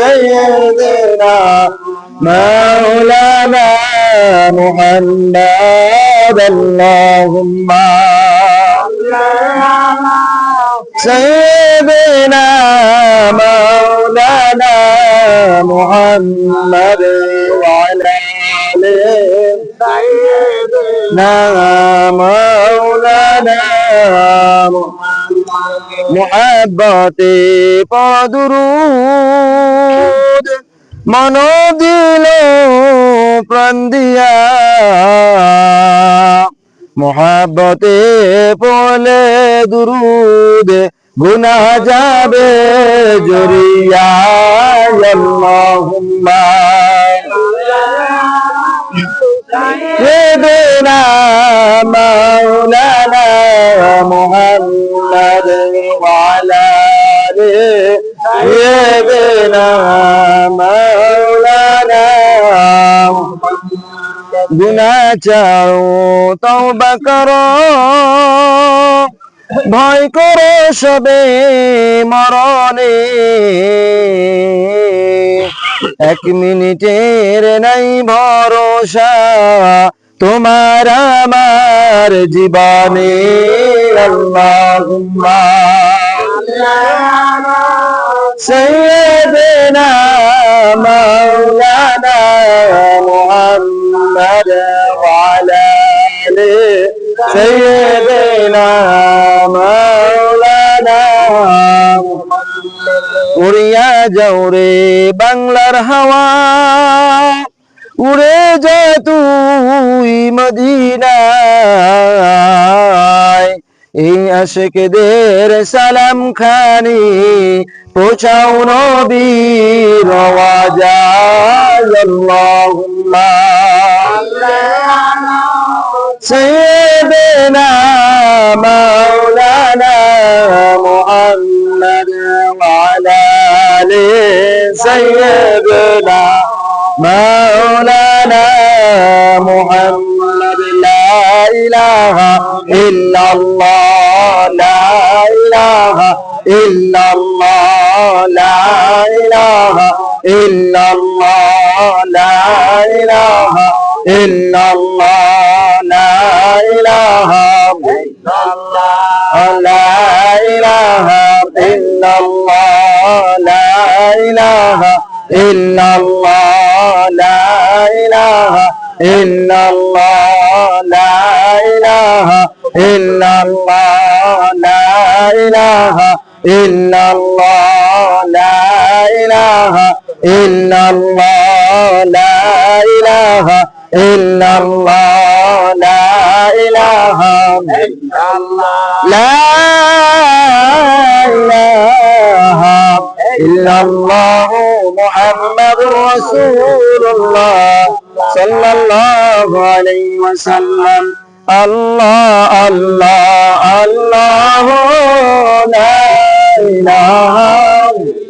سيدنا مولانا محمد اللهم سيدنا مولانا محمد وعلى آله سيدنا مولانا محبتي فدرود মনো দিল প্রাণ দিয়া মোহাব্বতে পড়লে দুরুদ গুনাহ যাবে জরিয়া আল্লাহুম্মা সাইয়্যিদিনা মাওলানা মুহাম্মদ ওয়া আলা আলিহি সাইয়্যিদিনা মাওলানা গুনাহ চাও তওবা করো ভয় করো সবে মরণে এক মিনিটের নাই ভরসা তোমার আমার জীবনে আল্লাহুম্মা সাইয়্যিদিনা মাওলানা মুহাম্মদ ওয়া আলা আলিহি সাইয়্যিদিনা মাওলানা উড়িয়া যাও রে বাংলার হাওয়া উড়ে যা তুই মদিনায় এই আশিকদের সালাম খানি পৌঁছাও নবীর আওয়াজ আল্লাহুম্মা সাইয়্যিদিনা মাওলানা মুহাম্মদ ওয়া আলা আলিহি সাইয়্যিদিনা مولانا محمد لا إله إلا الله لا إله إلا الله لا إله إلا الله لا إله إلا الله لا إله إلا الله لا إله إلا الله لا إله إلا الله لا إله إلا الله لا إله إلا الله لا إله إلا الله لا إله إلا الله لا إله إلا الله لا إله إلا الله لا إله إلا الله محمد رسول الله صلى الله عليه وسلم الله الله الله لا إله إلا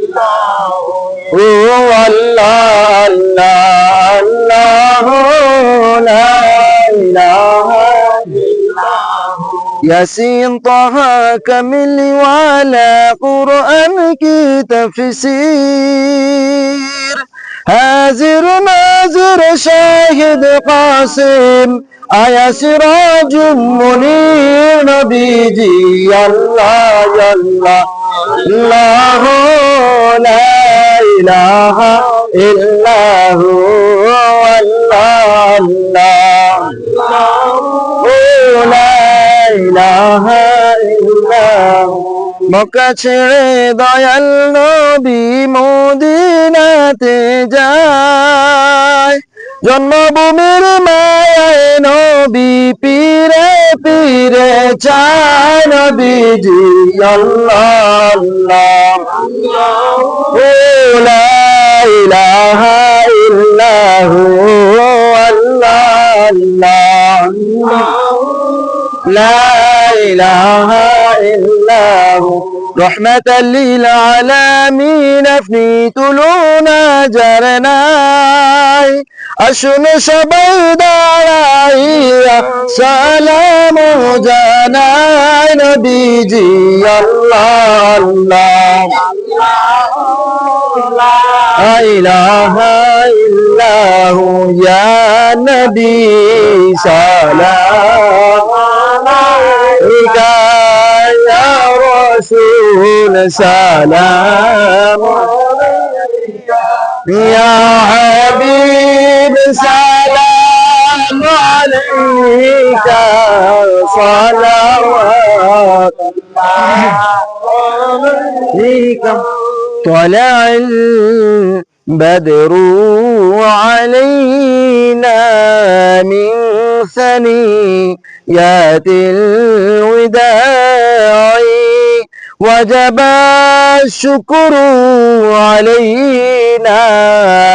هو الله الله الله لا إله إلا هو ياسين طه كامل وعلى قرآن کی تفسیر حاضر ناظر شاهد قاسم آیا سراج منیر نبی جی اللہ اللہ اللہ لا الہ الا هو اللہ اللہ لا الہ الا هو মক্কা ছেড়ে দয়াল নবী মদিনাতে যায় জন্মভূমির মায়ায় নবী পীরে পীরে চায় নবীজি আল্লাহ আল্লাহ লা ইলাহা ইল্লাহু আল্লাহ আল্লাহ لا إله إلا هو رحمة للعالمين في طلونا جرناي أشن شبيدايا سلام جناي نبيجي الله الله لا إله إلا هو يا نبي سلام عليك يا رسول سلام عليك يا حبيب سلام عليك صلوات عليك طلع البدر علينا من ثنيات الوداع وجب الشكر علينا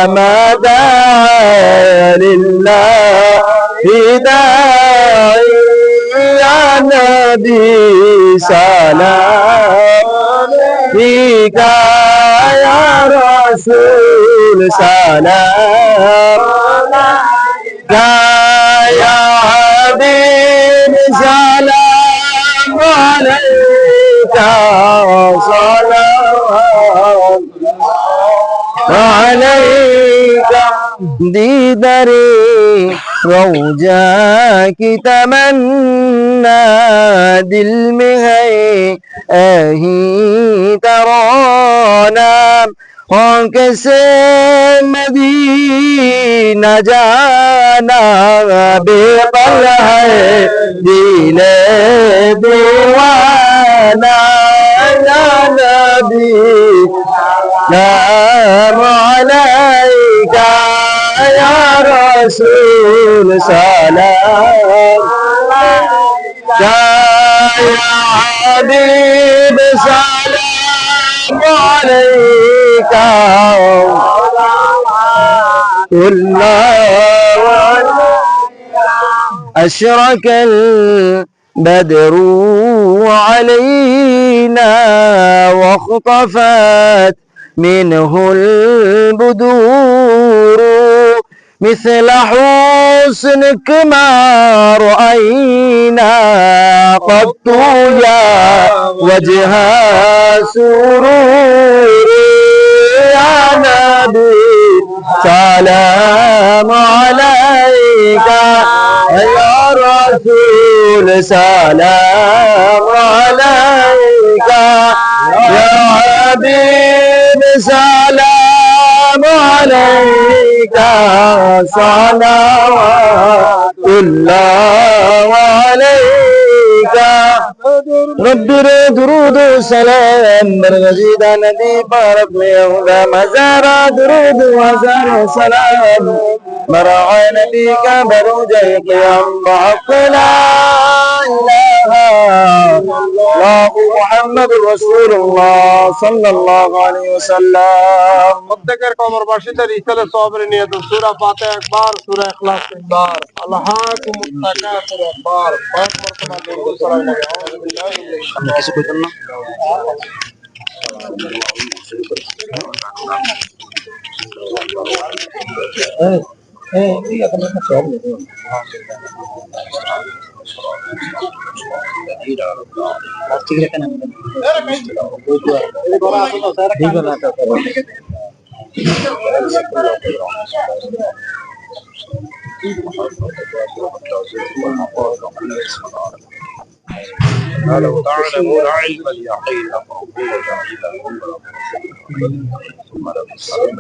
ما دعا لله داعي يا نبي سلام عليك يا رسول سلام عليك يا حبيب سلام عليك صلوات عليك ديدري روجاك تمنى دل में है अही तराना और कैसे मदीना जाना बेपल है दिल दीवाना या नबी सलाम अलैका या रसूल सलाम अलैका या हबीब सलाम अलैका أشرك البدر علينا واختفت منه البدور مثل حسنك ما رأينا قط يا وجه سرور يا نبي سلام عليك يا رسول سلام عليك يا حبيب سلام عليك صلوات الله عليك رب درود وسلام برغزيد نبي بارك يهودا مزارا درود وزار سلام مرعى نبيك بروج قيام بحق لا إله الله محمد رسول الله صلى الله عليه وسلم প্রত্যেকের কবরবাসীদের ইহসানের সওয়াবের নিয়ত সূরা ফাতিহা একবার সূরা ইখলাস একবার আল্লাহুকুমুত তাকাসুর একবার পাঁচ মারতবা দরুদ সালাম নবী আউযু বিল্লাহি মিনাশ শাইতানির কিছু কইতেন না এই আপনার কাছে সব لو تعلمون علم اليقين لفرضوه جميلا ثم لتسألن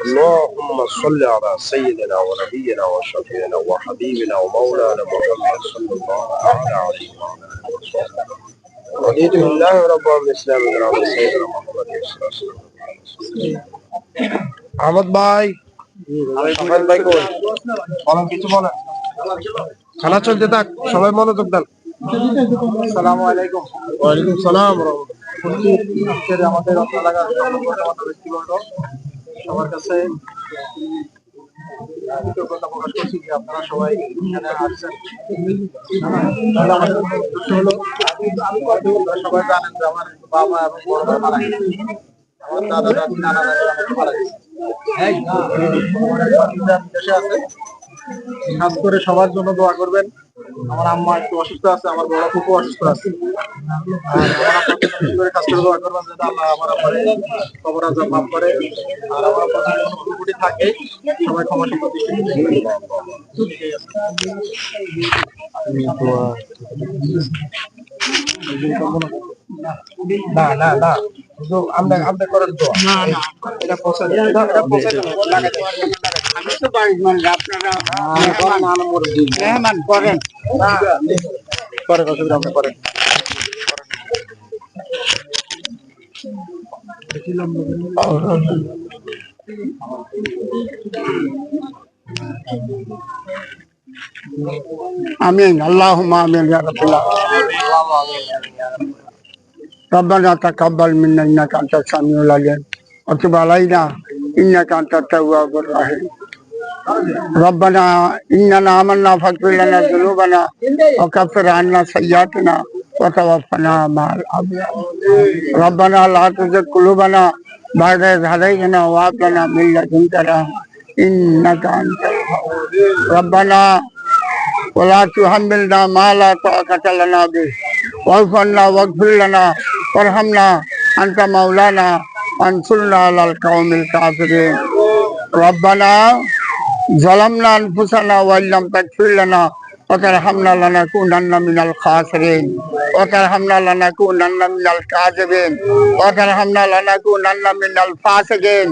اللهم صل على سيدنا ونبينا وشفيعنا وحبيبنا ومولانا محمد صلى الله عليه وعلى اله وصحبه رضيت بالله رب الاسلام ورب سيدنا محمد صلى الله عليه وسلم আহমদ ভাই আহমদ ভাই কই বলেন কিছু বলেন খেলা চলতে থাক সবাই মনোযোগ দেন আসসালামু আলাইকুম ওয়া আলাইকুম সালাম ওয়া রাহমাতুল্লাহ আমাদের এলাকার ব্যক্তিবর্গ সবার কাছে কৃতজ্ঞতা প্রকাশ করছি যে আপনারা সবাই এখানে আসছেন আমাদের উদ্দেশ্য হলো সবাই জানেন যে আমার বাবা এবং বড় ভাই মারা গেছে আমার দাদা দাদি নানা দাদি আমাকে মারা গেছে দেশে আছে খাস করে সবার জন্য দোয়া করবেন আমার আম্মা একটু অসুস্থ আছে, আমার বড় ফুফু অসুস্থ আছে। আর আমার আব্বাকে বেশি করে কাজ করে দোয়া করবেন যাতে আল্লাহ আমার আব্বারে কবর আযাব মাফ করে। আর আমার আব্বা যদি কোনো ত্রুটি থাকে সবাই ক্ষমা সুন্দর দৃষ্টিতে দেখবেন। ঠিকই আছে। না না না, শুধু আমরা করার দোয়া। না না, এটা পৌঁছে দেন, এটা পৌঁছে দেন, লাগাতে পারবেন। আমি তো বাড়ির মানুষ, আপনারা মেহমান করেন। করেন, অসুবিধা আমরা করেন। آمين اللهم آمين يا رب العالمين. ربنا تقبل منا إنك أنت السميع العليم وتب علينا إنك أنت التواب الرحيم. ربنا إننا آمنا فاغفر لنا ذنوبنا وكفر عنا سيئاتنا وتوفنا مع الأبرار. ربنا لا تزغ قلوبنا بعد إذ هديتنا وهب لنا من لدنك رحمة إنك أنت الوهاب. ربنا ولا تحملنا ما لا طاقة لنا به واعف عنا واغفر لنا وارحمنا أنت مولانا وانصرنا على القوم الكافرين. ربنا ظلمنا أنفسنا وإن لم تغفر لنا وترحمنا لنكونن من الخاسرين وترحمنا لنكونن من الكاذبين وترحمنا لنكونن من الفاسقين.